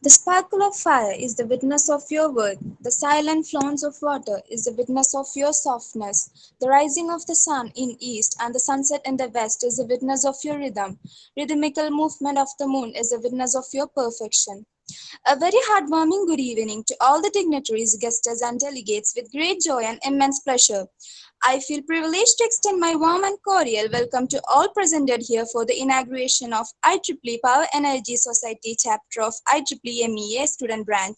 The sparkle of fire is the witness of your worth. The silent flounce of water is the witness of your softness. The rising of the sun in east and the sunset in the west is the witness of your rhythm. Rhythmical movement of the moon is the witness of your perfection. A very heartwarming good evening to all the dignitaries, guests, and delegates. With great joy and immense pleasure, I feel privileged to extend my warm and cordial welcome to all presented here for the inauguration of IEEE Power Energy Society chapter of IEEE MEA Student Branch.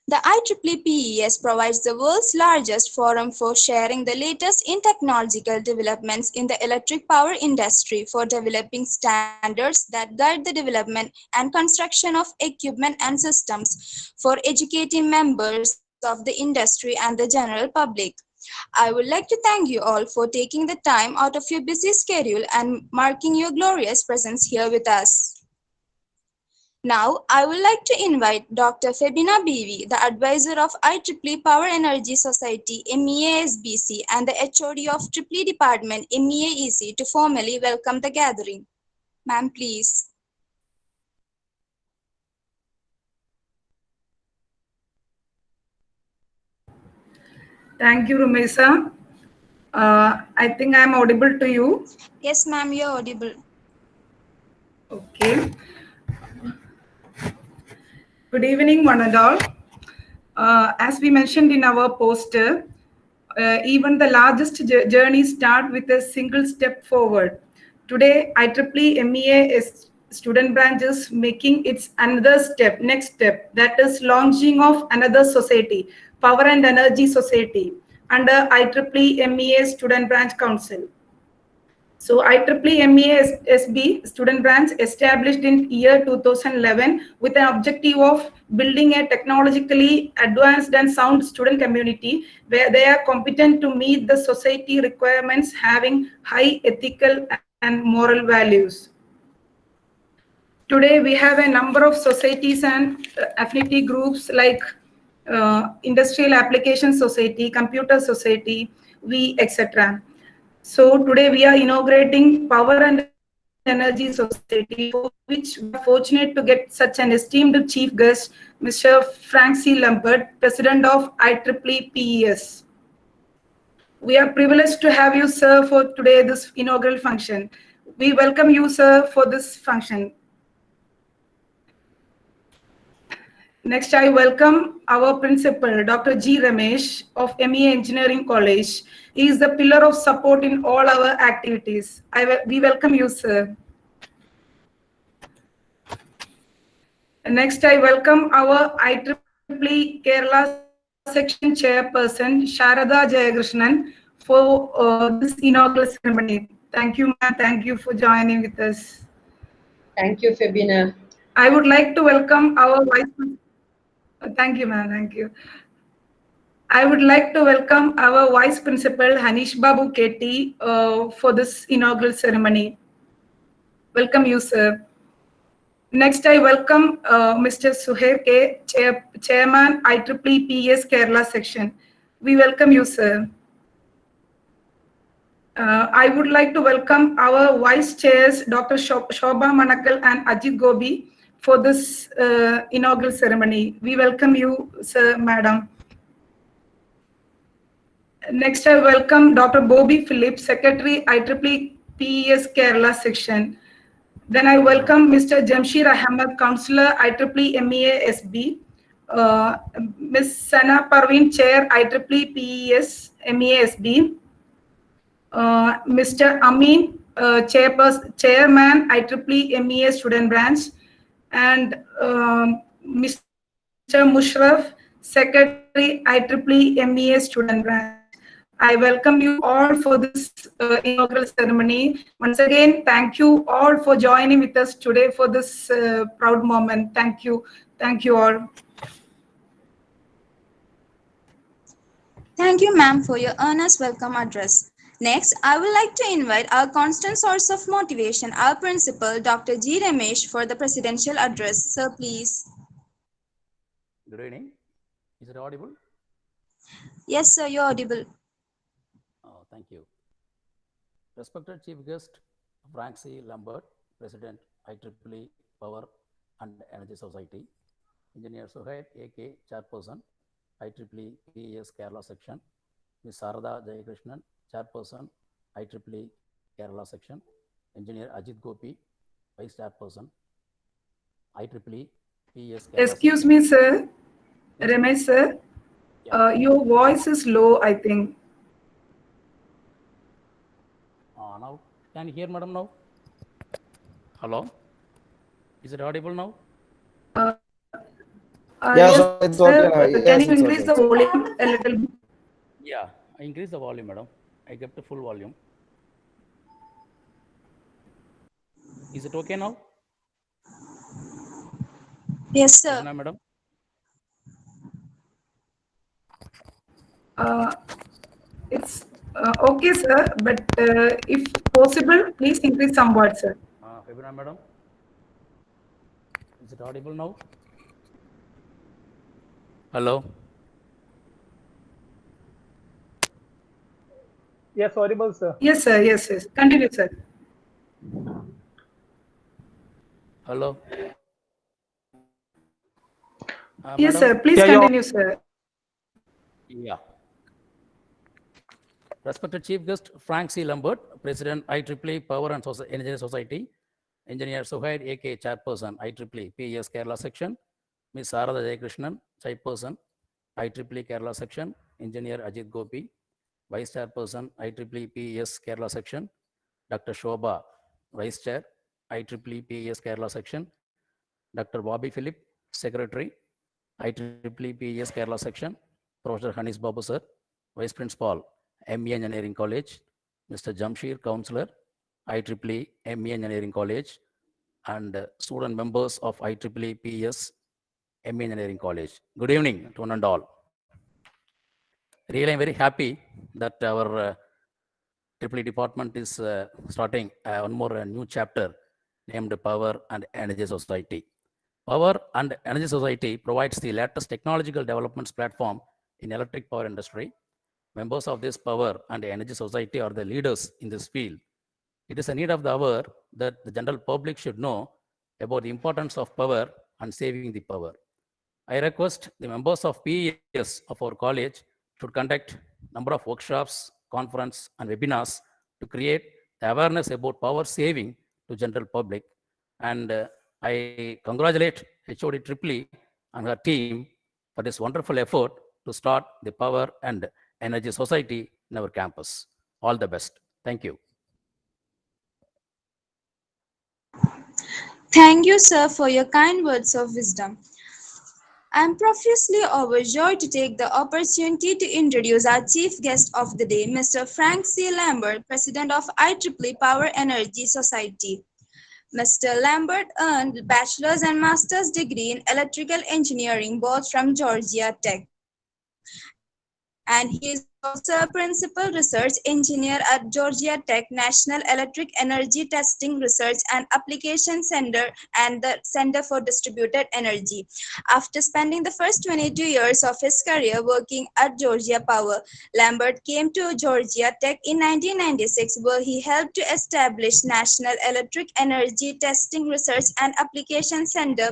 The IEEE PES provides the world's largest forum for sharing the latest in technological developments in the electric power industry, for developing standards that guide the development and construction of equipment and systems, for educating members of the industry and the general public. I would like to thank you all for taking the time out of your busy schedule and marking your glorious presence here with us. Now, I would like to invite Dr. Febina Bivi, the advisor of IEEE Power Energy Society MEA SBC and the HOD of EEE Department MEA EC to formally welcome the gathering. Ma'am, please. Thank you, Rumesa. I think I am audible to you. Yes, ma'am, you're audible. Okay. Good evening, one and all. As we mentioned in our poster, even the largest journey start with a single step forward. Today, IEEE MEA is student branches making its another step, next step, that is launching of another society, Power and Energy Society, under IEEE MEA Student Branch Council. So IEEE MEA SB Student Branch established in year 2011 with an objective of building a technologically advanced and sound student community where they are competent to meet the society requirements, having high ethical and moral values. Today we have a number of societies and affinity groups like Industrial Application Society, Computer Society, etc. So today we are inaugurating Power and Energy Society, for which we are fortunate to get such an esteemed chief guest, Mr. Frank C Lambert, President of IEEE PES. We are privileged to have you, sir, for today this inaugural function. We welcome you, sir, for this function. Next, I welcome our principal, Dr. G. Ramesh of MEA Engineering College. He is the pillar of support in all our activities. We welcome you, sir. Next, I welcome our IEEE Kerala section chairperson, Sharada Jayakrishnan, for this inaugural ceremony. Thank you, ma'am. Thank you for joining with us. Thank you, Febina. I would like to welcome our Thank you, ma'am. Thank you. I would like to welcome our Vice Principal, Hanish Babu Keti, for this inaugural ceremony. Welcome you, sir. Next, I welcome Mr. Suhaib K, Chairman, IEEE PES Kerala section. We welcome you, sir. I would like to welcome our Vice Chairs, Dr. Shobha Manakal and Ajit Gobi, for this inaugural ceremony. We welcome you, sir, madam. Next, I welcome Dr. Bobby Phillips, Secretary, IEEE PES Kerala section. Then I welcome Mr. Jamshir Ahmed, Councillor, IEEE MEA SB. Ms. Sana Parveen, Chair, IEEE PES MEA SB. Mr. Amin, Chairman, IEEE MEA Student Branch. And Mr. Mushraf, Secretary, IEEE MEA Student Branch. I welcome you all for this inaugural ceremony. Once again, thank you all for joining with us today for this proud moment. Thank you. Thank you all. Thank you, ma'am, for your earnest welcome address. Next, I would like to invite our constant source of motivation, our principal, Dr. G. Ramesh, for the presidential address. Sir, please. Good evening. Is it audible? Yes, sir, you're audible. Oh, thank you. Respected Chief Guest, Frank C. Lambert, President, IEEE Power and Energy Society. Engineer Suhail AK, Chairperson, IEEE PES Kerala Section. Ms. Sarada Jayakrishnan, Chairperson, IEEE Kerala Section. Engineer Ajit Gopi, Vice Chairperson, IEEE PES Kerala Excuse Section. me, sir. Yes, Ramesh, sir. yeah. Your voice is low, I think. Now, can you hear, madam, now? Hello? Is it audible now? Yes, Yes, it's okay sir. now. Can Yes, you it's increase okay. the volume a little bit? Yeah, I increased the volume, madam. I kept the full volume. Is it okay now? Yes, sir. Ravina, madam? It's okay, sir. But if possible, please increase somewhat, sir. Ravina, madam? Is it audible now? Hello? Yes, audible, sir. Yes, sir. Yes, yes. Continue, sir. Hello? Yes, Madam? sir. Please Yeah, continue, sir. Yeah. Respected Chief Guest Frank C. Lambert, President IEEE Power and Energy Society, Engineer Suhail AK, Chairperson IEEE PES Kerala Section, Ms. Sarada Jayakrishnan, Chairperson IEEE Kerala Section, Engineer Ajit Gopi, Vice Chairperson IEEE PES Kerala Section, Dr. Shobha, Vice Chair IEEE PES Kerala Section, Dr. Bobby Philip, Secretary IEEE PES Kerala Section, Professor Hanis Babu Sir, Vice Principal, MEA Engineering College, Mr. Jamshir, Counselor, IEEE MEA Engineering College, and student members of IEEE PES MEA Engineering College. Good evening to one and all. Really, I'm very happy that our EEE department is starting one more new chapter named Power and Energy Society. Power and Energy Society provides the latest technological developments platform in electric power industry. Members of this Power and Energy Society are the leaders in this field. It is a need of the hour that the general public should know about the importance of power and saving the power. I request the members of PES of our college should conduct number of workshops, conference, and webinars to create the awareness about power saving to general public. And I congratulate HOD Tripoli and her team for this wonderful effort to start the Power and Energy Society in our campus. All the best. Thank you. Thank you, sir, for your kind words of wisdom. I am profusely overjoyed to take the opportunity to introduce our chief guest of the day, Mr. Frank C. Lambert, President of IEEE Power Energy Society. Mr. Lambert earned bachelor's and master's degree in electrical engineering both from Georgia Tech, and he is also a principal research engineer at Georgia Tech National Electric Energy Testing Research and Application Center and the Center for Distributed Energy. After spending the first 22 years of his career working at Georgia Power, Lambert came to Georgia Tech in 1996, where he helped to establish National Electric Energy Testing Research and Application Center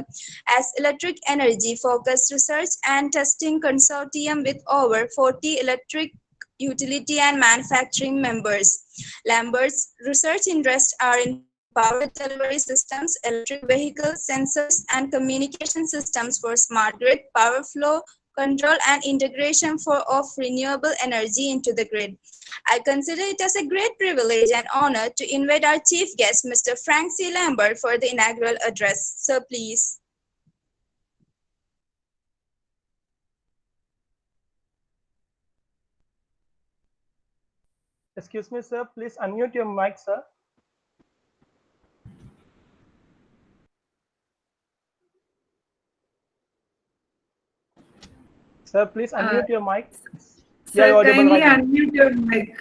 as electric energy focused research and testing consortium with over 40 electric utility and manufacturing members. Lambert's research interests are in power delivery systems, electric vehicles, sensors, and communication systems for smart grid, power flow control, and integration of renewable energy into the grid. I consider it as a great privilege and honor to invite our chief guest, Mr. Frank C. Lambert, for the inaugural address. Sir, please. Excuse me, sir. Please unmute your mic, sir. Sir, please unmute your mic. Yeah, Sir, you're audible kindly right now. unmute your mic.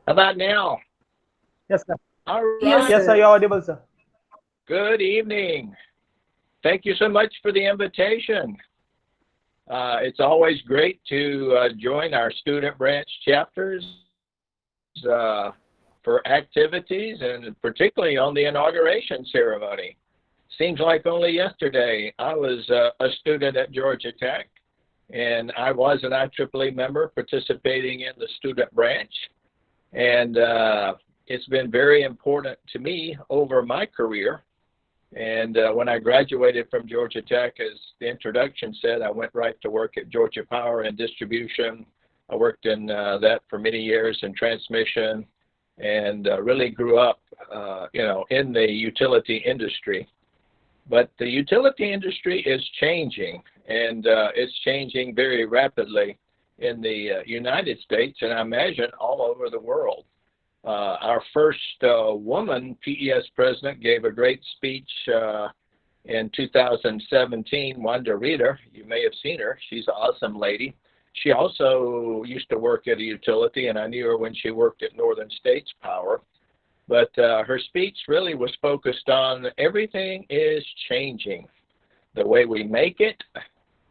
How about now? Yes, sir. All Yes, right. Yes, sir. sir. You're audible, sir. Good evening. Thank you so much for the invitation. It's always great to join our student branch chapters for activities, and particularly on the inauguration ceremony. Seems like only yesterday I was a student at Georgia Tech, and I was an IEEE member participating in the student branch. And it's been very important to me over my career. And when I graduated from Georgia Tech, as the introduction said, I went right to work at Georgia Power and Distribution. I worked in that for many years in transmission, and really grew up, in the utility industry. But the utility industry is changing, and it's changing very rapidly in the United States, and I imagine all over the world. Our first woman PES president gave a great speech in 2017, Wanda Reeder. You may have seen her. She's an awesome lady. She also used to work at a utility, and I knew her when she worked at Northern States Power. But her speech really was focused on everything is changing. The way we make it,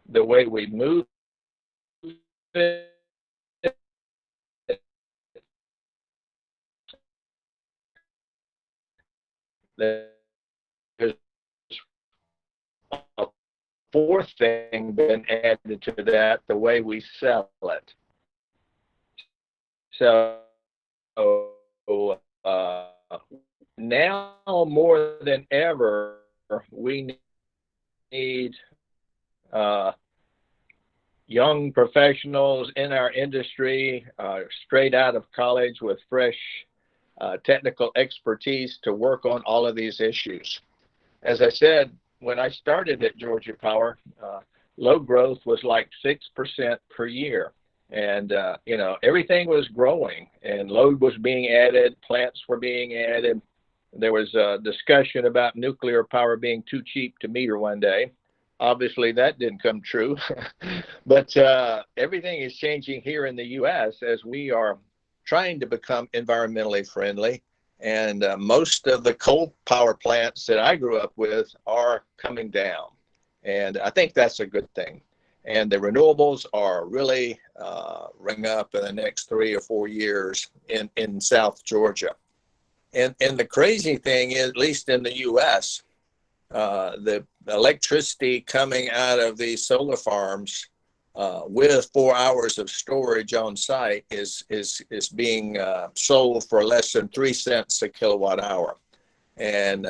the way we move it, there's a fourth thing been added to that, the way we sell it. So now more than ever, we need young professionals in our industry, straight out of college with fresh technical expertise to work on all of these issues. As I said, when I started at Georgia Power, load growth was like 6% per year. And, everything was growing, and load was being added, plants were being added. There was a discussion about nuclear power being too cheap to meter one day. Obviously, that didn't come true. But everything is changing here in the U.S. as we are trying to become environmentally friendly. And most of the coal power plants that I grew up with are coming down. And I think that's a good thing. And the renewables are really ring up in the next 3 or 4 years in South Georgia. And the crazy thing is, at least in the U.S., the electricity coming out of these solar farms with 4 hours of storage on site is being sold for less than 3 cents a kilowatt hour. And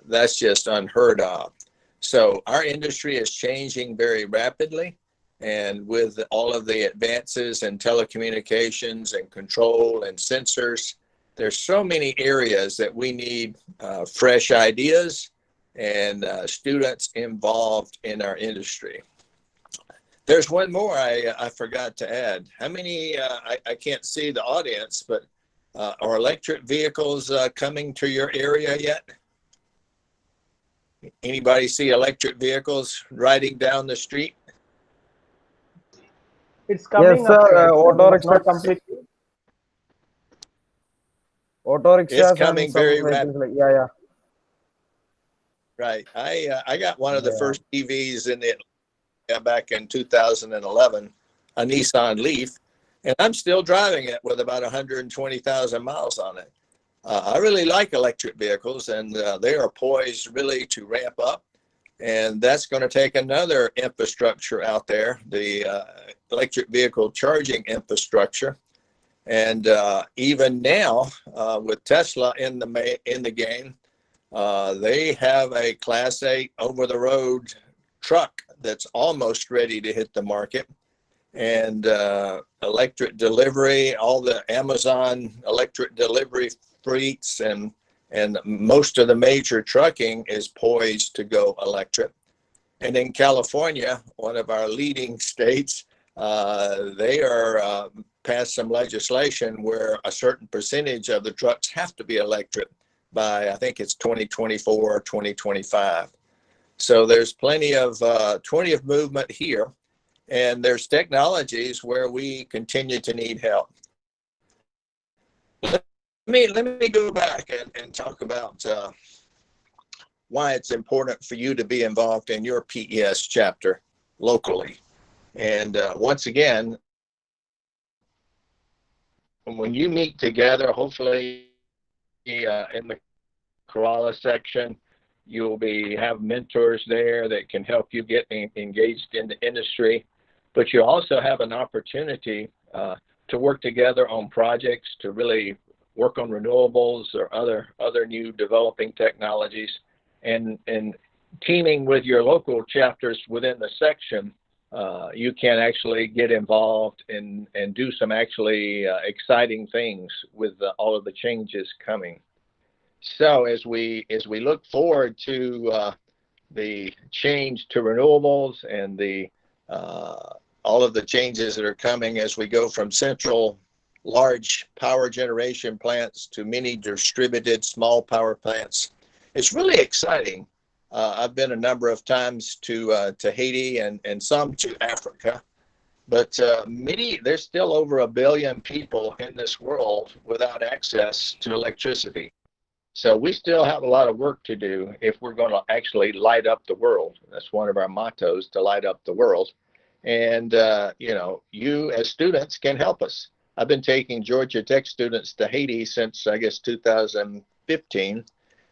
that's just unheard of. So our industry is changing very rapidly. And with all of the advances in telecommunications and control and sensors, there's so many areas that we need fresh ideas and students involved in our industry. There's one more I forgot to add. How many, I can't see the audience, but are electric vehicles coming to your area yet? Anybody see electric vehicles riding down the street? It's coming Yes, up, sir. Auto It's not rickshaws, completely. auto rickshaws, It's coming and some very vehicles like yeah. Right. I got one of the Yeah. first EVs in the back in 2011, a Nissan Leaf, and I'm still driving it with about 120,000 miles on it. I really like electric vehicles, and they are poised really to ramp up. And that's going to take another infrastructure out there, the electric vehicle charging infrastructure. And even now, with Tesla in the game, they have a Class 8 over-the-road truck that's almost ready to hit the market. And electric delivery, all the Amazon electric delivery fleets and most of the major trucking is poised to go electric. And in California, one of our leading states, they are passed some legislation where a certain percentage of the trucks have to be electric by, I think it's 2024 or 2025. So there's plenty of movement here, and there's technologies where we continue to need help. Let me go back and talk about why it's important for you to be involved in your PES chapter locally. And once again, when you meet together, hopefully in the Kerala section, you'll have mentors there that can help you get engaged in the industry. But you also have an opportunity to work together on projects to really work on renewables or other new developing technologies, and teaming with your local chapters within the section. You can actually get involved and do some actually exciting things with all of the changes coming. So as we look forward to the change to renewables and the all of the changes that are coming as we go from central large power generation plants to many distributed small power plants, it's really exciting. I've been a number of times to Haiti and some to Africa, but there's still over 1 billion people in this world without access to electricity. So we still have a lot of work to do if we're going to actually light up the world. That's one of our mottos, to light up the world. And, you as students can help us. I've been taking Georgia Tech students to Haiti since, I guess, 2015.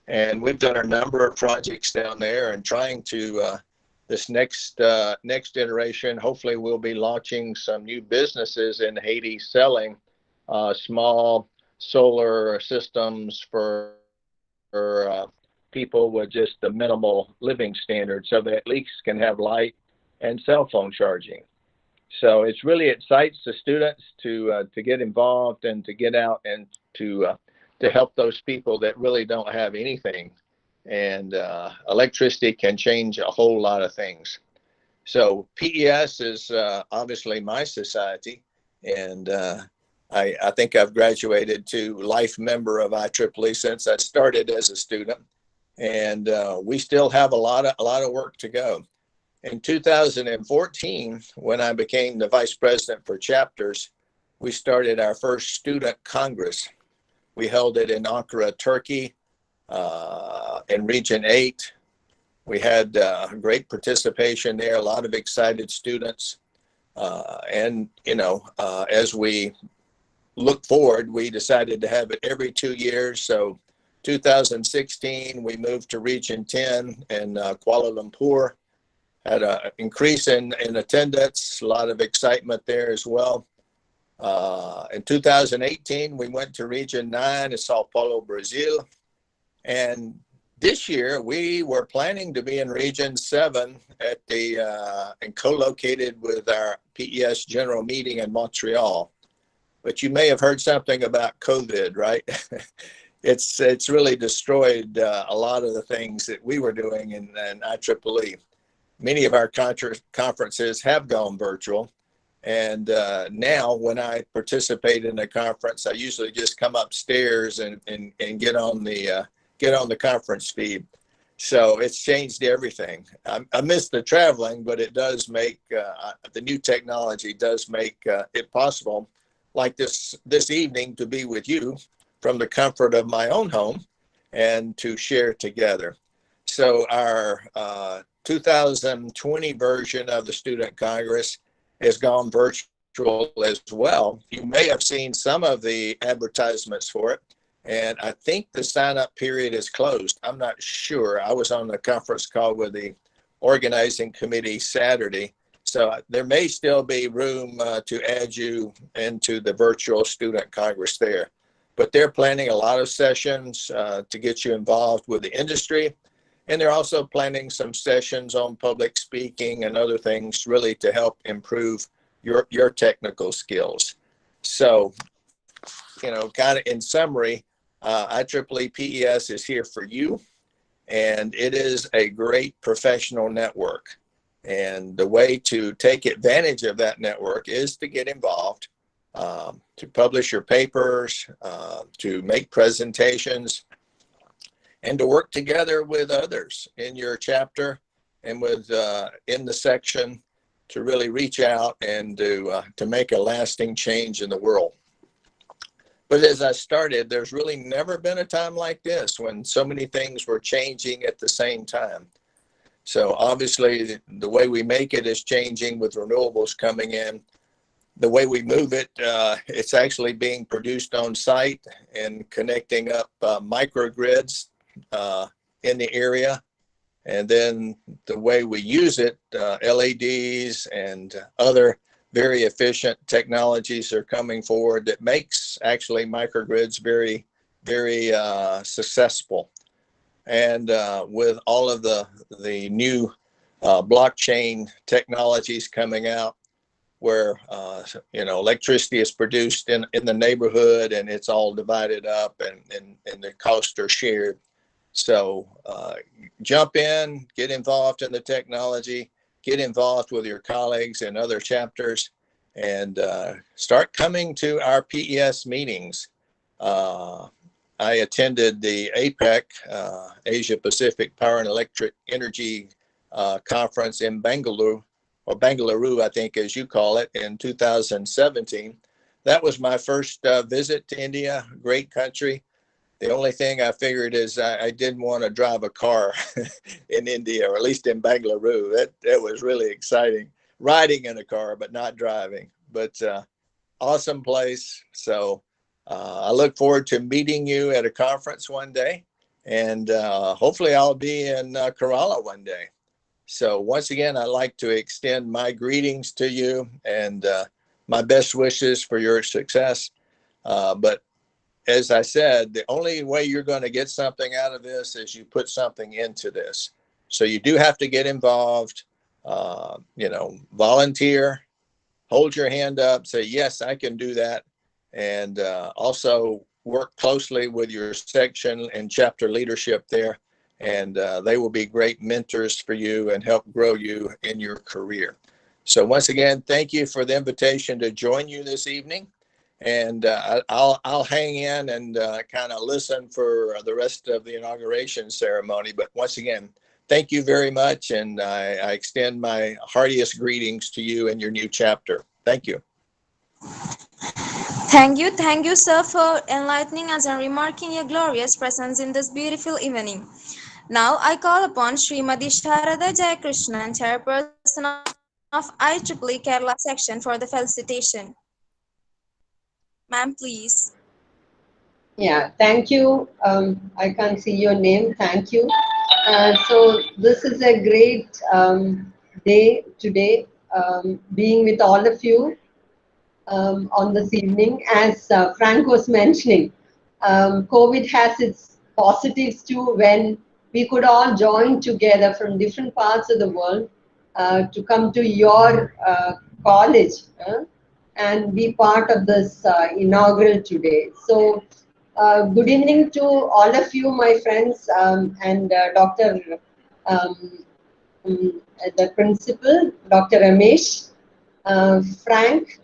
And we've done a number of projects down there and trying to, this next iteration, hopefully we'll be launching some new businesses in Haiti selling small solar systems for people with just the minimal living standards, so they at least can have light and cell phone charging. So it's really excites the students to get involved and to get out and to help those people that really don't have anything. And electricity can change a whole lot of things. So PES is obviously my society, and I think I've graduated to life member of IEEE since I started as a student, and we still have a lot of work to go. In 2014, when I became the vice president for chapters, we started our first student congress. We held it in Ankara, Turkey, in Region 8. We had great participation there, a lot of excited students. And, as we look forward, we decided to have it every 2 years. So 2016, we moved to Region 10 in Kuala Lumpur. Had an increase in attendance, a lot of excitement there as well. In 2018, we went to Region 9 in Sao Paulo, Brazil. And this year, we were planning to be in Region 7 at and co-located with our PES General Meeting in Montreal. But you may have heard something about COVID, right? It's really destroyed a lot of the things that we were doing in IEEE. Many of our conferences have gone virtual. And now when I participate in a conference, I usually just come upstairs and get on the conference feed. So it's changed everything. I miss the traveling, but it does make, the new technology does make it possible, like this evening, to be with you from the comfort of my own home and to share together. So our 2020 version of the Student Congress has gone virtual as well. You may have seen some of the advertisements for it, and I think the sign-up period is closed. I'm not sure. I was on the conference call with the organizing committee Saturday, so there may still be room to add you into the virtual Student Congress there. But they're planning a lot of sessions to get you involved with the industry. And they're also planning some sessions on public speaking and other things really to help improve your technical skills. So, kind of in summary, IEEE PES is here for you, and it is a great professional network. And the way to take advantage of that network is to get involved, to publish your papers, to make presentations, and to work together with others in your chapter and with in the section to really reach out and to make a lasting change in the world. But as I started, there's really never been a time like this when so many things were changing at the same time. So obviously the way we make it is changing with renewables coming in. The way we move it, it's actually being produced on site and connecting up microgrids in the area. And then the way we use it, LEDs and other very efficient technologies are coming forward that makes actually microgrids very, very successful. And with all of the new blockchain technologies coming out, where electricity is produced in the neighborhood and it's all divided up and the costs are shared. So jump in, get involved in the technology, get involved with your colleagues in other chapters, and start coming to our PES meetings. I attended the APEC, Asia Pacific Power and Electric Energy conference in Bangalore, or Bangalore, I think, as you call it, in 2017. That was my first visit to India. Great country. The only thing I figured is I didn't want to drive a car in India, or at least in Bangalore. That was really exciting. Riding in a car, but not driving. But awesome place. So I look forward to meeting you at a conference one day. And hopefully I'll be in Kerala one day. So once again, I'd like to extend my greetings to you and my best wishes for your success. But as I said, the only way you're going to get something out of this is you put something into this. So you do have to get involved, volunteer, hold your hand up, say, yes, I can do that. And also work closely with your section and chapter leadership there. And they will be great mentors for you and help grow you in your career. So once again, thank you for the invitation to join you this evening. And I'll hang in and kind of listen for the rest of the inauguration ceremony. But once again, thank you very much. And I extend my heartiest greetings to you and your new chapter. Thank you. Thank you, sir, for enlightening us and remarking your glorious presence in this beautiful evening. Now I call upon Srimati Sharada Jayakrishnan, Chairperson of IEEE Kerala section, for the felicitation. Ma'am, please. Yeah, thank you. I can't see your name. Thank you. So this is a great day today, being with all of you on this evening. As Frank was mentioning, COVID has its positives too, when we could all join together from different parts of the world to come to your college and be part of this inaugural today. So good evening to all of you, my friends, and Dr. The principal, Dr. Ramesh, Frank,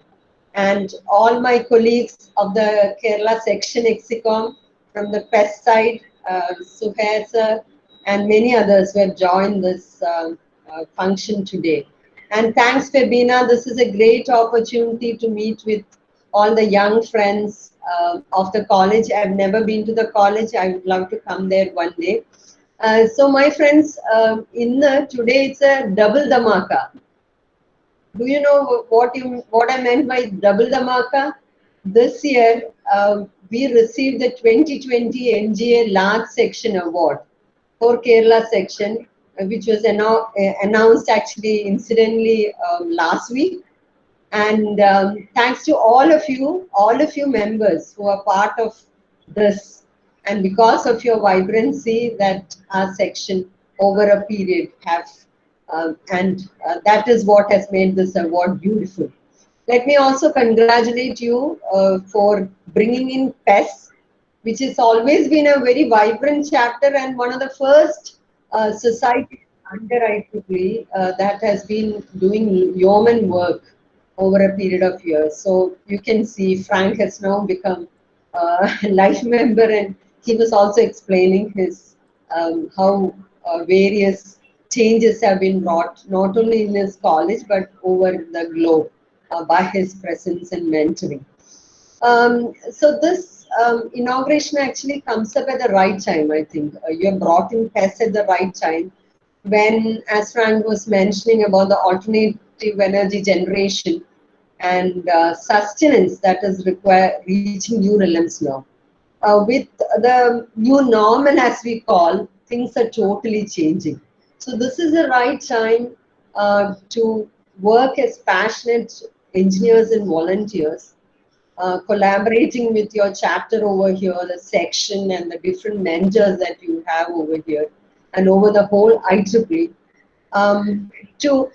and all my colleagues of the Kerala section Exicom from the PES side, Suhair sir, and many others who have joined this function today. And thanks, Fabina. This is a great opportunity to meet with all the young friends of the college. I've never been to the college. I would love to come there one day. So my friends, today it's a double dhamaka. Do you know what I meant by double dhamaka? This year, we received the 2020 NGA Large Section Award for Kerala section, which was announced actually incidentally last week. And thanks to all of you members who are part of this, and because of your vibrancy that our section over a period have, that is what has made this award beautiful. Let me also congratulate you for bringing in PES, which has always been a very vibrant chapter and one of the first societies under IEEE that has been doing yeoman work over a period of years. So you can see Frank has now become a life member, and he was also explaining his how various changes have been brought not only in his college but over the globe by his presence and mentoring. So this inauguration actually comes up at the right time, I think. You have brought in PES at the right time. when, as Frank was mentioning about the alternative energy generation and sustenance that is required reaching new realms now. With the new normal, as we call, things are totally changing. So this is the right time to work as passionate engineers and volunteers, collaborating with your chapter over here, the section and the different mentors that you have over here and over the whole IEEE, to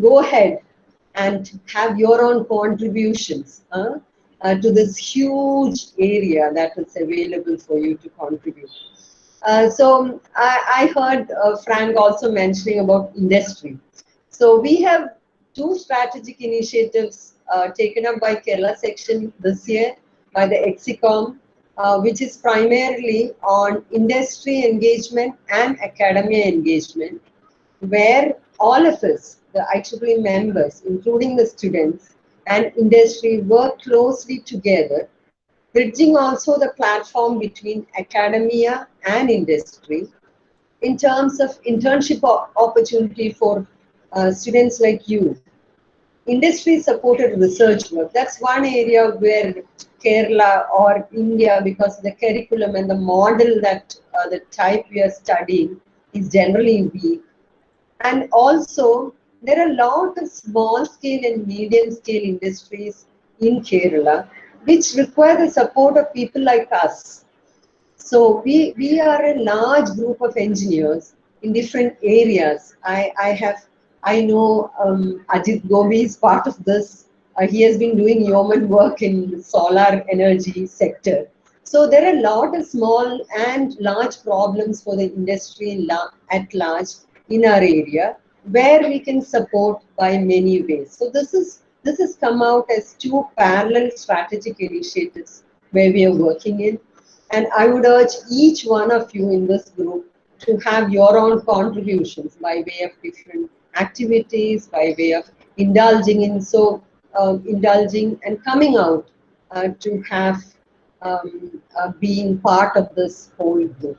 go ahead and have your own contributions to this huge area that is available for you to contribute. So I heard Frank also mentioning about industry. So we have two strategic initiatives taken up by Kerala section this year by the EXICOM, which is primarily on industry engagement and academia engagement, where all of us, the IEEE members, including the students and industry, work closely together, bridging also the platform between academia and industry in terms of internship opportunity for students like you. Industry supported research work. That's one area where Kerala or India, because of the curriculum and the model that the type we are studying is generally weak. And also, there are a lot of small scale and medium scale industries in Kerala which require the support of people like us. So we are a large group of engineers in different areas. I know Ajit Gomi is part of this. He has been doing yeoman work in solar energy sector. So there are a lot of small and large problems for the industry at large in our area where we can support by many ways. So this has come out as two parallel strategic initiatives where we are working in. And I would urge each one of you in this group to have your own contributions by way of different activities, by way of indulging in indulging and coming out to have being part of this whole group.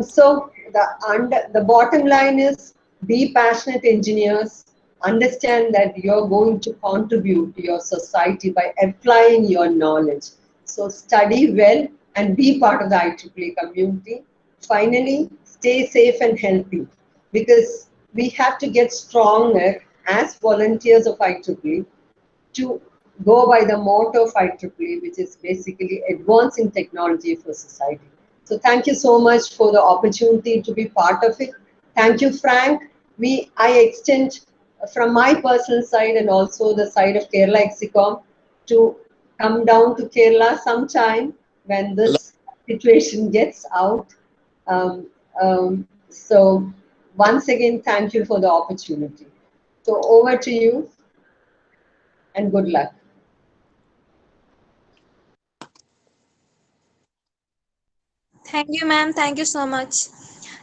So the bottom line is be passionate engineers, understand that you're going to contribute to your society by applying your knowledge. So study well and be part of the IEEE community. Finally, stay safe and healthy because we have to get stronger as volunteers of IEEE to go by the motto of IEEE, which is basically advancing technology for society. So thank you so much for the opportunity to be part of it. Thank you, Frank. I extend from my personal side and also the side of Kerala Exicom to come down to Kerala sometime when this situation gets out. So once again, thank you for the opportunity. So over to you and good luck. Thank you, ma'am. Thank you so much.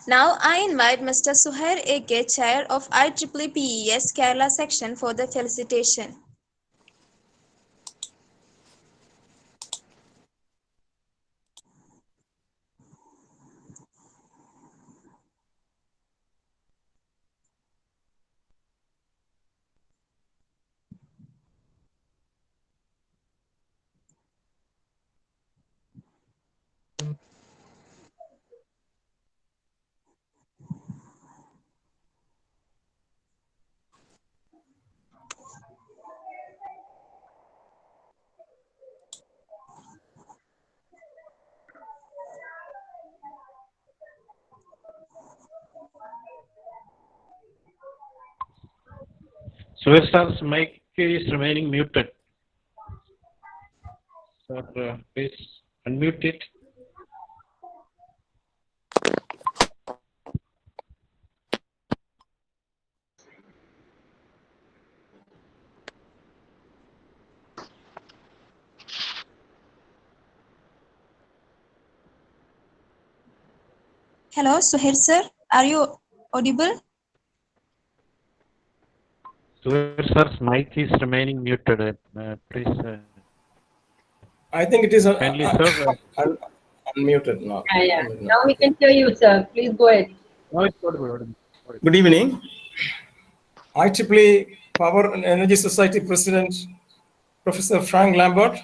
Now I invite Mr. Suhair A.K., Chair of IEEE PES Kerala section for the felicitation. Suhair mic is remaining muted. Sir, please unmute it. Hello, Suhair sir. Are you audible? Suhair mic is remaining muted. Please. I think it is Kindly, sir. unmuted now. Yeah. Now we can hear you, sir. Please go ahead. Now it's audible. Audible. Good evening. IEEE Power and Energy Society President, Professor Frank Lambert,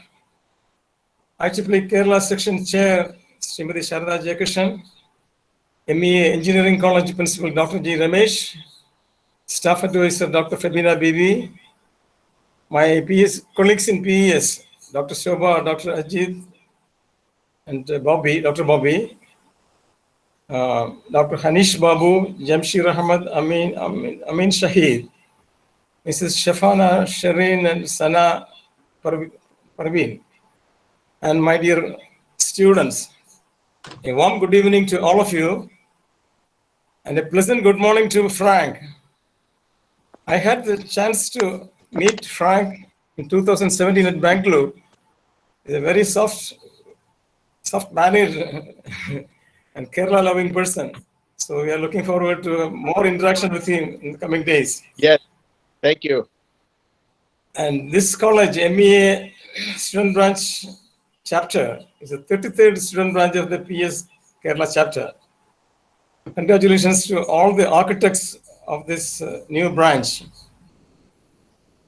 IEEE Kerala Section Chair, Srimati Sharada Jayakrishnan, MEA Engineering College Principal Dr. G. Ramesh, Staff Advisor Dr. Fabina Bibi, my PS colleagues in PES, Dr. Shobha, Dr. Ajit, and Bobby, Dr. Bobby, Dr. Hanish Babu, Jamshir Ahmad, Amin Shahid, Mrs. Shafana, Shireen, and Sana Parveen, and my dear students. A warm good evening to all of you, and a pleasant good morning to Frank. I had the chance to meet Frank in 2017 at Bangalore. He's a very soft-mannered and Kerala-loving person. So we are looking forward to more interaction with him in the coming days. Yes, thank you. And this college, MEA Student Branch chapter, is the 33rd student branch of the PS Kerala chapter. Congratulations to all the architects of this new branch.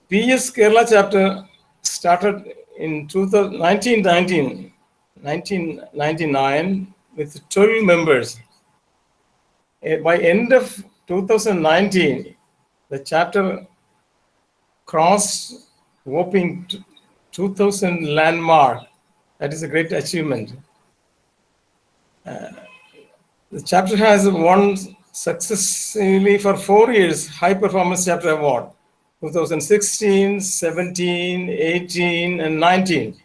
PS Kerala chapter started in 1999 with 12 members. By end of 2019, the chapter crossed whopping 2,000 landmark. That is a great achievement. The chapter has won successively for 4 years High Performance Chapter Award, 2016, 17, 18, and 19.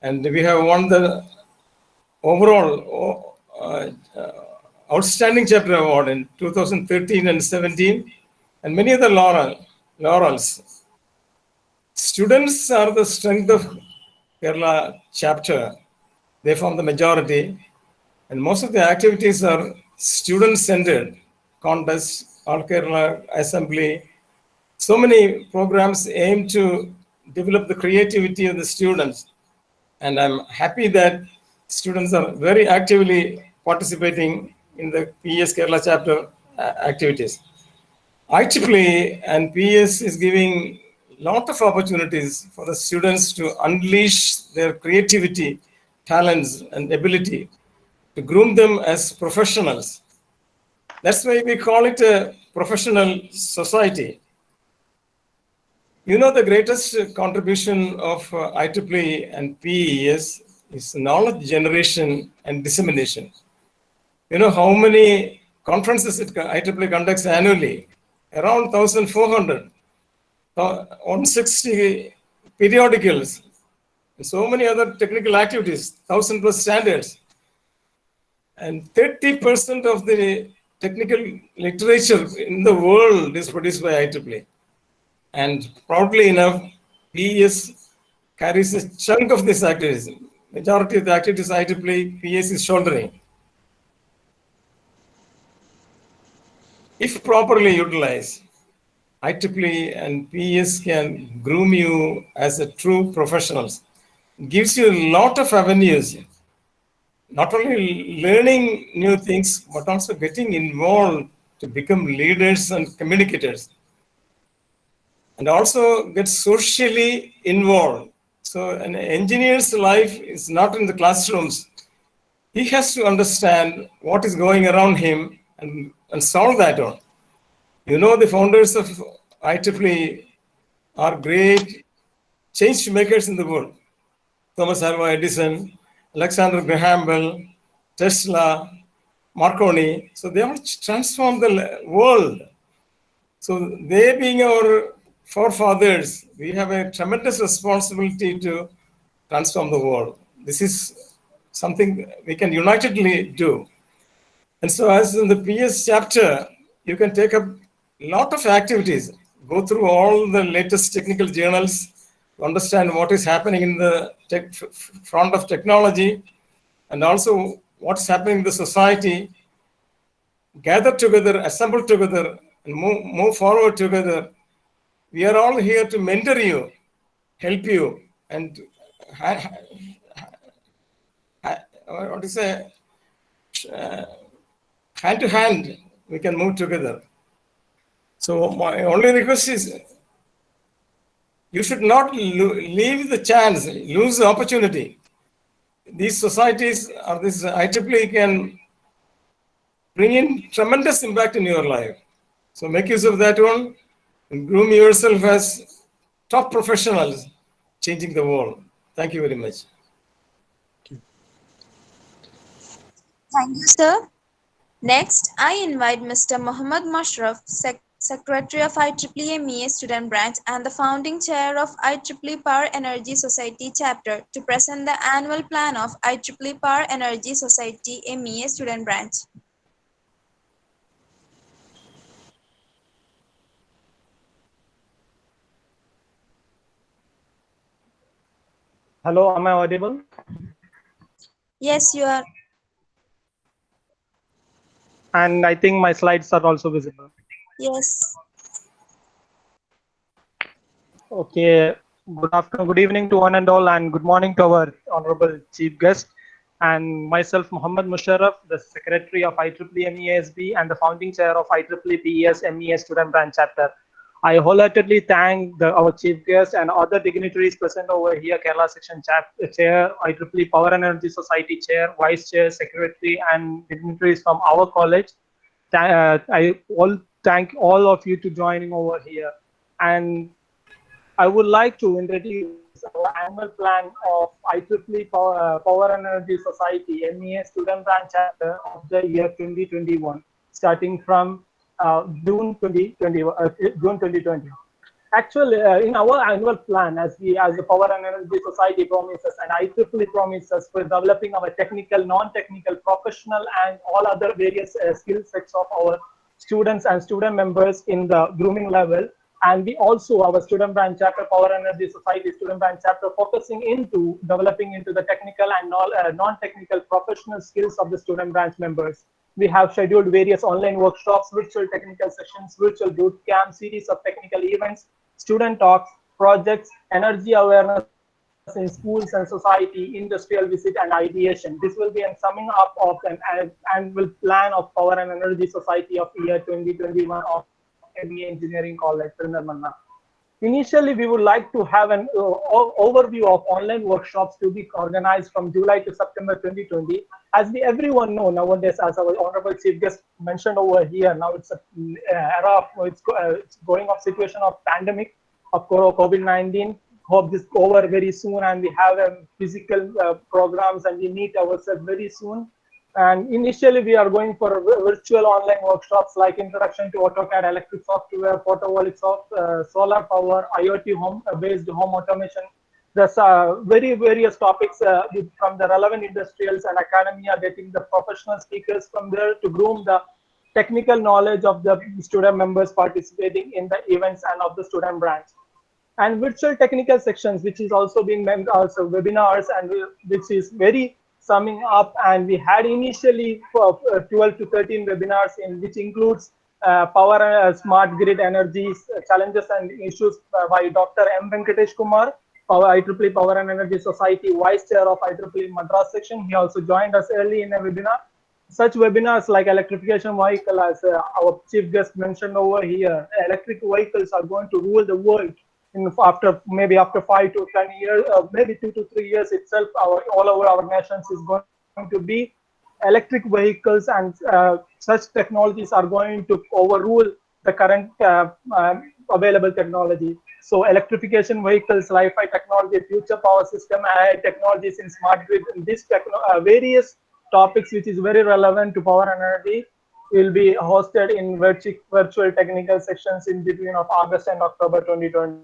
And we have won the overall Outstanding Chapter Award in 2013 and 17, and many other laurels. Students are the strength of Kerala chapter. They form the majority, and most of the activities are student-centered, contests, All Kerala Assembly. So many programs aim to develop the creativity of the students, and I'm happy that students are very actively participating in the PS Kerala chapter activities. IEEE and PS is giving a lot of opportunities for the students to unleash their creativity, talents, and ability to groom them as professionals. That's why we call it a professional society. You know, the greatest contribution of IEEE and PES is knowledge generation and dissemination. You know how many conferences IEEE conducts annually? Around 1,400, 160 periodicals, and so many other technical activities, 1,000 plus standards. And 30% of the technical literature in the world is produced by IEEE. And proudly enough, PES carries a chunk of this activities. Majority of the activities IEEE, PES is shouldering. If properly utilized, IEEE and PES can groom you as a true professionals. It gives you a lot of avenues, not only learning new things, but also getting involved to become leaders and communicators, and also get socially involved. So an engineer's life is not in the classrooms. He has to understand what is going around him and solve that on. You know, the founders of IEEE are great change makers in the world. Thomas Alva Edison, Alexander Graham Bell, Tesla, Marconi. So they all transformed the world. So they being our forefathers, we have a tremendous responsibility to transform the world. This is something we can unitedly do. And so as in the PS chapter, you can take up a lot of activities, go through all the latest technical journals, to understand what is happening in the front of technology, and also what's happening in the society, gather together, assemble together, and move forward together. We are all here to mentor you, help you, and hand to hand, we can move together. So my only request is you should not leave the chance, lose the opportunity. These societies or this IEEE can bring in tremendous impact in your life. So make use of that one and groom yourself as top professionals changing the world. Thank you very much. Thank you, sir. Next, I invite Mr. Mohammad Mashraf, Secretary of IEEE MEA Student Branch and the founding chair of IEEE Power Energy Society chapter to present the annual plan of IEEE Power Energy Society MEA Student Branch. Hello, am I audible? Yes, you are. And I think my slides are also visible. Yes. Okay. Good afternoon, good evening to one and all, and good morning to our honorable chief guest and myself, Mohammad Musharraf, the secretary of IEEE MEASB and the founding chair of IEEE PES MEA Student Branch chapter. I wholeheartedly thank our chief guest and other dignitaries present over here, Kerala section chair, IEEE Power and Energy Society chair, vice chair, secretary, and dignitaries from our college. I thank all of you to joining over here. And I would like to introduce our annual plan of IEEE Power and Energy Society MEA Student Branch chapter of the year 2021, starting from June 2020. Actually, in our annual plan, as the Power and Energy Society promises and IEEE promises for developing our technical, non-technical, professional, and all other various skill sets of our students and student members in the grooming level. And we also, our student branch chapter, Power and Energy Society student branch chapter, focusing into developing into the technical and non-technical professional skills of the student branch members. We have scheduled various online workshops, virtual technical sessions, virtual boot camp, series of technical events, student talks, projects, energy awareness in schools and society, industrial visit, and ideation. This will be a summing up of an annual plan of Power and Energy Society of year 2021 of MEA Engineering College, Manna. Initially, we would like to have an overview of online workshops to be organized from July to September 2020. As we everyone know nowadays, as our honorable chief guest mentioned over here, now it's an era of it's going off situation of pandemic of COVID-19. Hope this over very soon, and we have physical programs, and we meet ourselves very soon. And initially, we are going for virtual online workshops like Introduction to AutoCAD, Electric Software, Photovoltaic Solar Power, IoT based home automation. There's various topics from the relevant industrials and academia, getting the professional speakers from there to groom the technical knowledge of the student members participating in the events and of the student branch. And virtual technical sections, which is also being meant also webinars, and which is very summing up. And we had initially 12 to 13 webinars, in which includes power and smart grid energies, challenges and issues by Dr. M. Venkatesh Kumar, IEEE Power and Energy Society Vice Chair of IEEE Madras section. He also joined us early in a webinar. Such webinars like electrification vehicle, as our chief guest mentioned over here, electric vehicles are going to rule the world maybe after 5 to 10 years, maybe 2 to 3 years itself. All over our nations is going to be electric vehicles, and such technologies are going to overrule the current available technology. So electrification vehicles, Wi-Fi technology, future power system, AI technologies in smart grid, and these various topics which is very relevant to power and energy will be hosted in virtual technical sections in between of August and October 2020.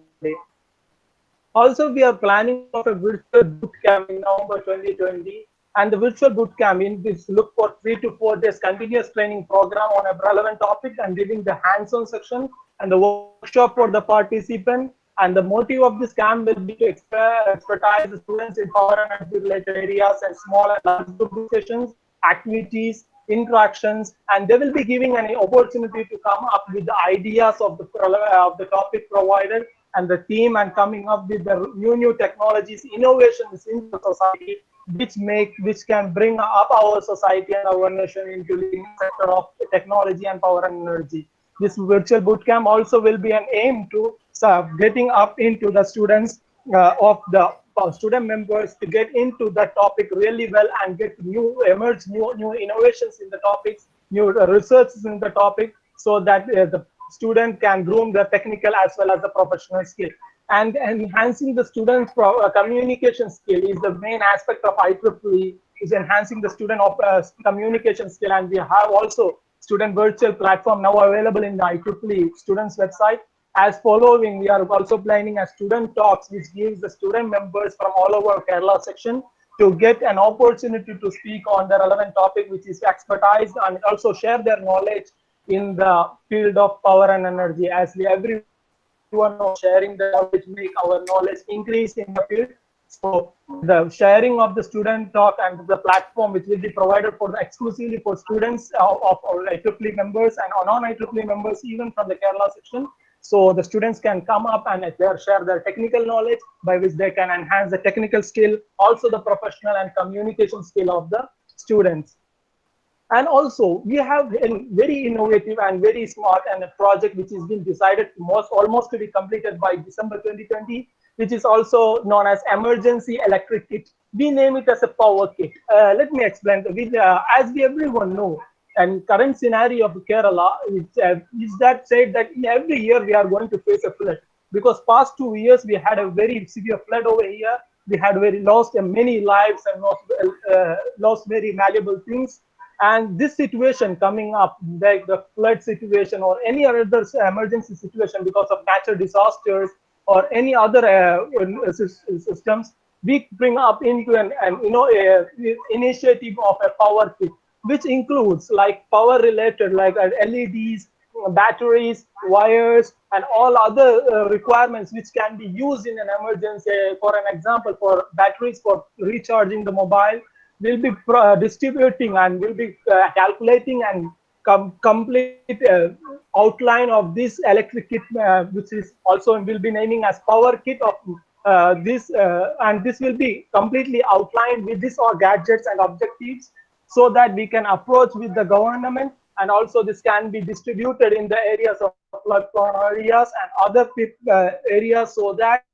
Also, we are planning of a virtual boot camp in November 2020, and the virtual boot camp in this look for 3 to 4 days continuous training program on a relevant topic, and giving the hands-on section and the workshop for the participant. And the motive of this camp will be to expertise the students in power and energy related areas and small and large group sessions, activities, interactions, and they will be giving an opportunity to come up with the ideas of the topic provided and the theme, and coming up with the new technologies, innovations in the society, which can bring up our society and our nation into leading sector of technology and power and energy. This virtual bootcamp also will be an aim to getting up into the students of the student members to get into the topic really well and get new innovations in the topics, new researches in the topic, so that the student can groom the technical as well as the professional skill. And enhancing the students' communication skill is the main aspect of IEEE, is enhancing the student communication skill. And we have also student virtual platform now available in the IEEE students website. As following, we are also planning a student talks, which gives the student members from all over Kerala section to get an opportunity to speak on the relevant topic, which is expertise, and also share their knowledge in the field of power and energy. As we everyone know, sharing the knowledge make our knowledge increase in the field. So the sharing of the student talk and the platform, which will be provided for exclusively for students of IEEE members and non-IEEE members, even from the Kerala section. So the students can come up and share their technical knowledge, by which they can enhance the technical skill, also the professional and communication skill of the students. And also we have a very innovative and very smart and a project which has been decided almost to be completed by December 2020, which is also known as emergency electric kit. We name it as a power kit. Let me explain. As we everyone know, and current scenario of Kerala is that said that every year we are going to face a flood, because past 2 years we had a very severe flood over here. We had lost many lives and lost very valuable things. And this situation coming up, like the flood situation or any other emergency situation because of natural disasters or any other systems, we bring up into an initiative of a power kit, which includes like power related, like LEDs, batteries, wires, and all other requirements which can be used in an emergency. For an example, for batteries for recharging the mobile, will be distributing and will be calculating and complete outline of this electric kit, which is also will be naming as power kit of this, and this will be completely outlined with this or gadgets and objectives, so that we can approach with the government. And also this can be distributed in the areas of flood prone areas and other areas, so that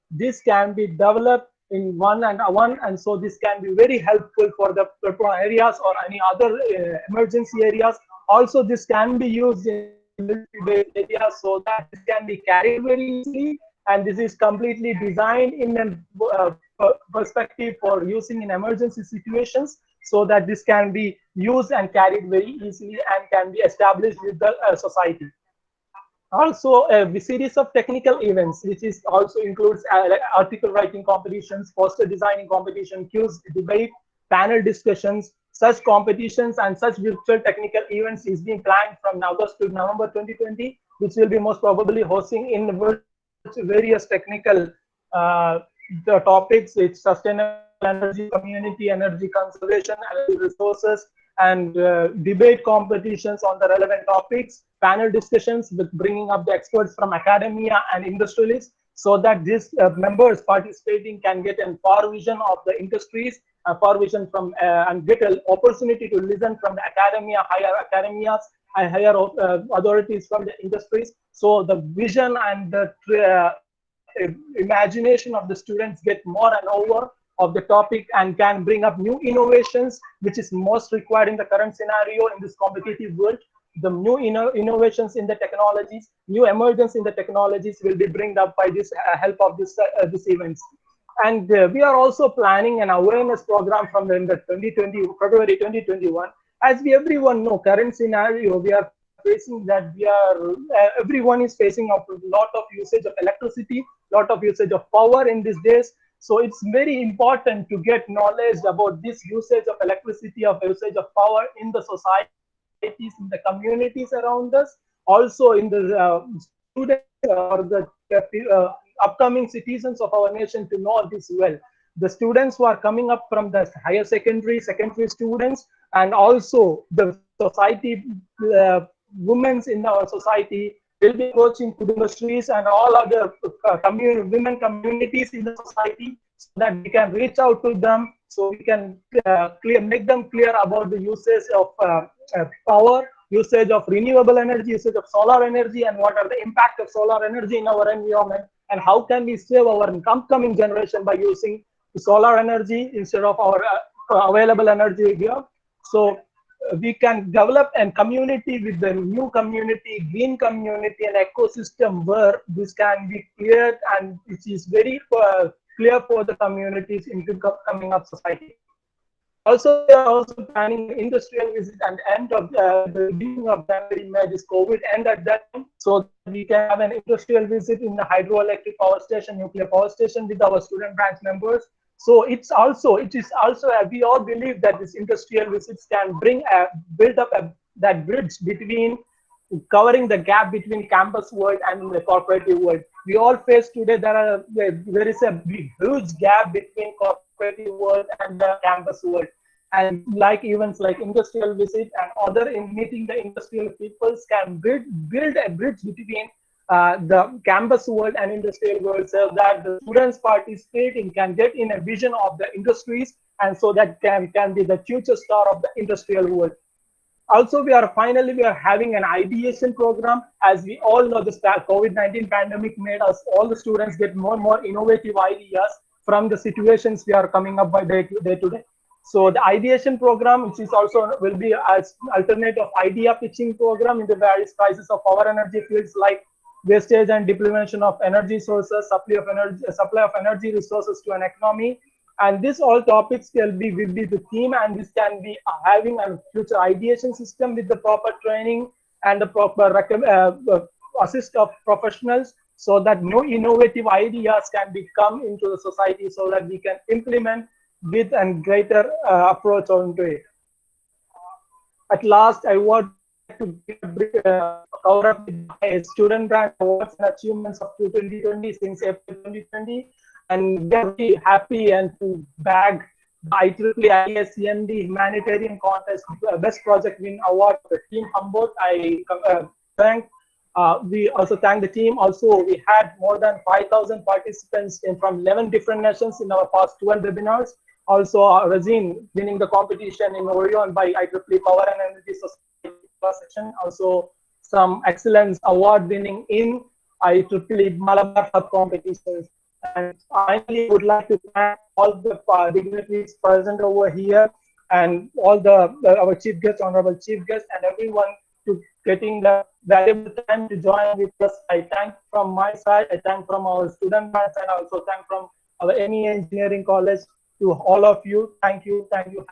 this can be developed in one, and so this can be very helpful for the areas or any other emergency areas. Also this can be used in areas, so that this can be carried very easily, and this is completely designed in a perspective for using in emergency situations, so that this can be used and carried very easily and can be established with the society. Also a series of technical events, which is also includes article writing competitions, poster designing competition, quiz, debate, panel discussions. Such competitions and such virtual technical events is being planned from August to November 2020, which will be most probably hosting in various technical the topics. It's sustainable energy, community energy conservation, energy resources, and debate competitions on the relevant topics, panel discussions with bringing up the experts from academia and industrialists, so that these members participating can get a far vision of the industries, a far vision from and get an opportunity to listen from the academia, higher academias, and higher authorities from the industries. So the vision and the imagination of the students get more and over of the topic, and can bring up new innovations, which is most required in the current scenario in this competitive world. The new innovations in the technologies, new emergence in the technologies will be brought up by this help of this events. And we are also planning an awareness program from the 2020 February 2021. As we everyone know, current scenario we are facing that everyone is facing a lot of usage of electricity, lot of usage of power in these days. So it's very important to get knowledge about this usage of electricity, of usage of power in the societies, in the communities around us, also in the students or the upcoming citizens of our nation to know this well. The students who are coming up from the higher secondary students, and also the society, women in our society will be approaching to the industries and all other women communities in the society, so that we can reach out to them so we can make them clear about the usage of power, usage of renewable energy, usage of solar energy, and what are the impact of solar energy in our environment, and how can we save our upcoming generation by using solar energy instead of our available energy here. So we can develop a community with the new community, green community, and ecosystem where this can be cleared, and it is very clear for the communities into coming up society. Also, we are also planning an industrial visit at the end of the beginning of January. May this COVID end at that time, so that we can have an industrial visit in the hydroelectric power station, nuclear power station with our student branch members. So it is also we all believe that this industrial visits can build up that bridge between covering the gap between campus world and the corporate world. We all face today there is a huge gap between corporate world and the campus world. And like events like industrial visit and other in meeting the industrial peoples can build a bridge between the campus world and industrial world, so that the students participating can get in a vision of the industries, and so that can be the future star of the industrial world. Also, we are having an ideation program. As we all know, the COVID-19 pandemic made us, all the students, get more and more innovative ideas from the situations we are coming up by day to day. So the ideation program, which is also will be as alternate of idea pitching program in the various crises of power energy fields like wastage and depletion of energy sources, supply of energy resources to an economy. And this all topics will be the theme, and this can be having a future ideation system with the proper training and the proper assist of professionals, so that no innovative ideas can come into the society, so that we can implement with a greater approach onto it. At last, I want to cover up the student branch awards and achievements of 2020 since April 2020. And we are very happy and to bag the IEEE ISCMD Humanitarian Contest Best Project Win Award for Team Humboldt. We also thank the team. Also, we had more than 5,000 participants from 11 different nations in our past 12 webinars. Also, Razin winning the competition in Orion by IEEE Power and Energy Society section. Also, some excellence award winning in IEEE Malabar Hub competitions. And finally, would like to thank all the dignitaries present over here, and all our chief guests, honorable chief guests, and everyone to getting the valuable time to join with us. I thank from my side, I thank from our student branch, and also thank from our MEA Engineering College to all of you. Thank you. Thank you.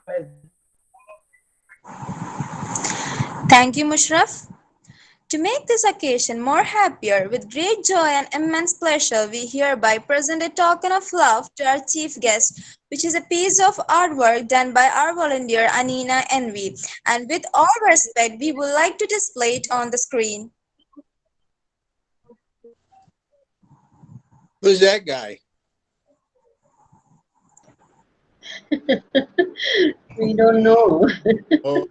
Thank you, Mushraf. To make this occasion more happier, with great joy and immense pleasure, we hereby present a token of love to our chief guest, which is a piece of artwork done by our volunteer Anina Envy. And with all respect, we would like to display it on the screen. Who's that guy? We don't know. Oh.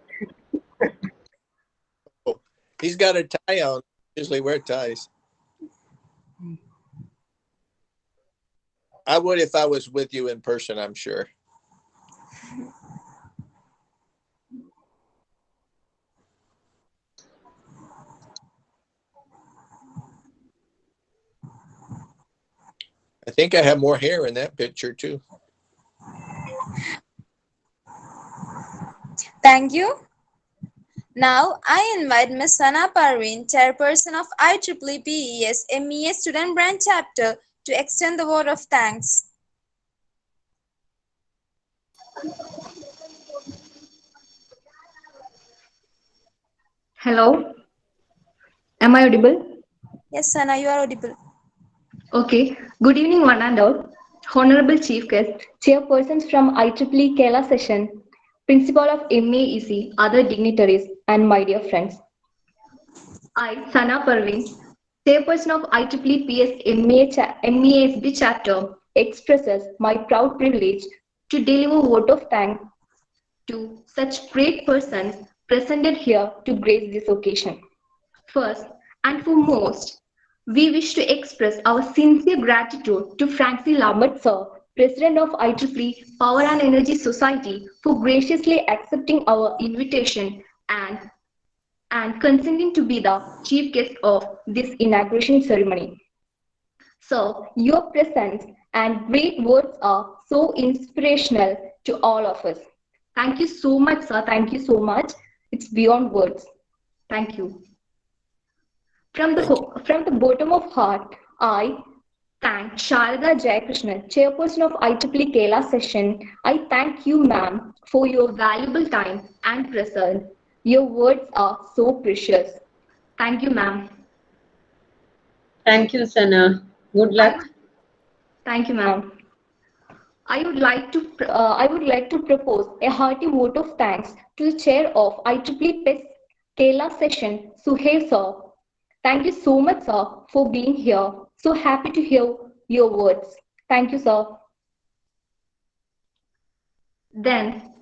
He's got a tie on. Usually wear ties. I would if I was with you in person, I'm sure. I think I have more hair in that picture too. Thank you. Now, I invite Ms. Sana Parveen, Chairperson of IEEE PES MEA Student Branch Chapter, to extend the word of thanks. Hello. Am I audible? Yes, Sana, you are audible. Okay. Good evening, one and all. Honorable Chief Guest, Chairpersons from IEEE Kerala session, Principal of MEAEC, other dignitaries, and my dear friends. I, Sana Parveen, Chairperson of IEEE PES MEA SB chapter, expresses my proud privilege to deliver a vote of thanks to such great persons presented here to grace this occasion. First and foremost, we wish to express our sincere gratitude to Frank C Lambert sir, President of IEEE Power and Energy Society, for graciously accepting our invitation and consenting to be the chief guest of this inauguration ceremony. Sir, your presence and great words are so inspirational to all of us. Thank you so much, sir. Thank you so much. It's beyond words. Thank you. From the bottom of heart, I thank Sharada Jayakrishnan, Chairperson of IEEE Kerala session. I thank you, ma'am, for your valuable time and presence. Your words are so precious. Thank you, ma'am. Thank you, Sana. Good luck. Thank you, ma'am. I would like to propose a hearty vote of thanks to the chair of IEEE PES Kerala session, Suhail sir. Thank you so much, sir, for being here. So happy to hear your words. Thank you, sir. Then,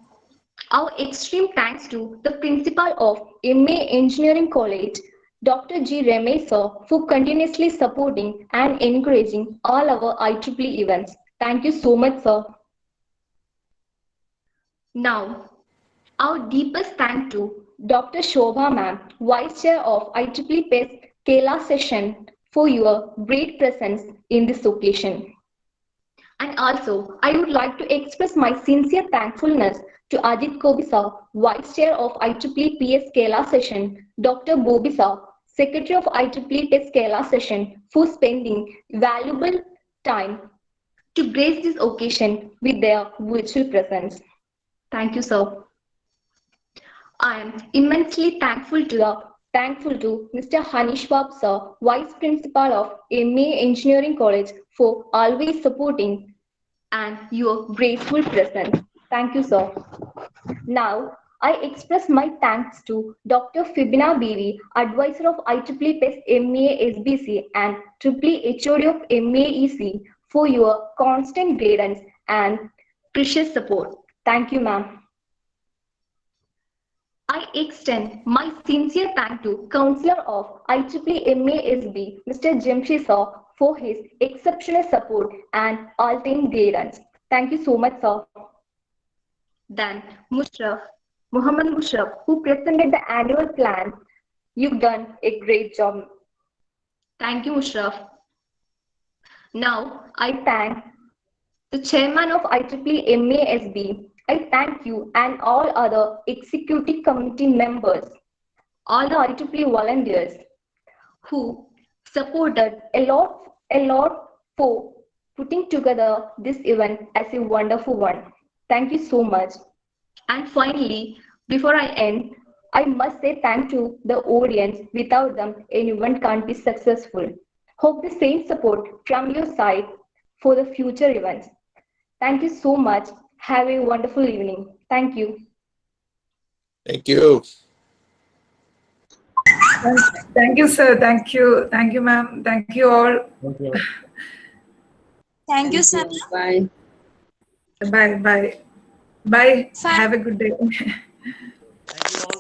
our extreme thanks to the principal of MEA Engineering College, Dr. G. Ramesh, sir, for continuously supporting and encouraging all our IEEE events. Thank you so much, sir. Now, our deepest thanks to Dr. Shobha ma'am, Vice Chair of IEEE PES Kerala session, for your great presence in this occasion. And also, I would like to express my sincere thankfulness to Ajit Kobi sir, Vice Chair of IEEE PS Kerala session, Dr. Bobi sir, Secretary of IEEE PES Kerala session, for spending valuable time to grace this occasion with their virtual presence. Thank you, sir. I am immensely thankful to Mr. Hanishwab sir, Vice Principal of MEA Engineering College, for always supporting and your graceful presence. Thank you, sir. Now, I express my thanks to Dr. Fibina Bivi, Advisor of IEEE PES MEA SBC and EEE HOD of MEA EC, for your constant guidance and precious support. Thank you, ma'am. I extend my sincere thanks to Counselor of IEEE MASB, Mr. Jamshi sir, for his exceptional support and all-time guidance. Thank you so much, sir. Then Muhammad Mushraf, who presented the annual plan. You've done a great job. Thank you, Mushraf. Now, I thank the Chairman of IEEE MASB. I thank you and all other executive committee members, all the IEEE volunteers who supported a lot for putting together this event as a wonderful one. Thank you so much. And finally, before I end, I must say thank to the audience. Without them, any event can't be successful. Hope the same support from your side for the future events. Thank you so much. Have a wonderful evening. Thank you. Thank you. Thank you, sir. Thank you. Thank you, ma'am. Thank you all. Thank you. Thank you, Sana. Bye. Bye. Bye. Bye. Fine. Have a good day.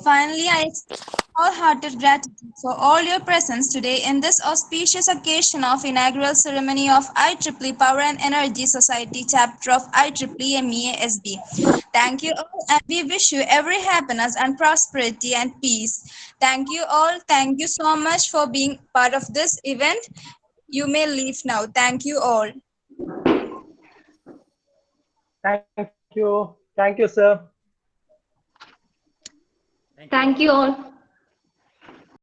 Finally, I express wholehearted gratitude for all your presence today in this auspicious occasion of inaugural ceremony of IEEE Power and Energy Society chapter of IEEE MEA SB. Thank you all, and we wish you every happiness and prosperity and peace. Thank you all. Thank you so much for being part of this event. You may leave now. Thank you all. Thank you. Thank you, sir. Thank you all.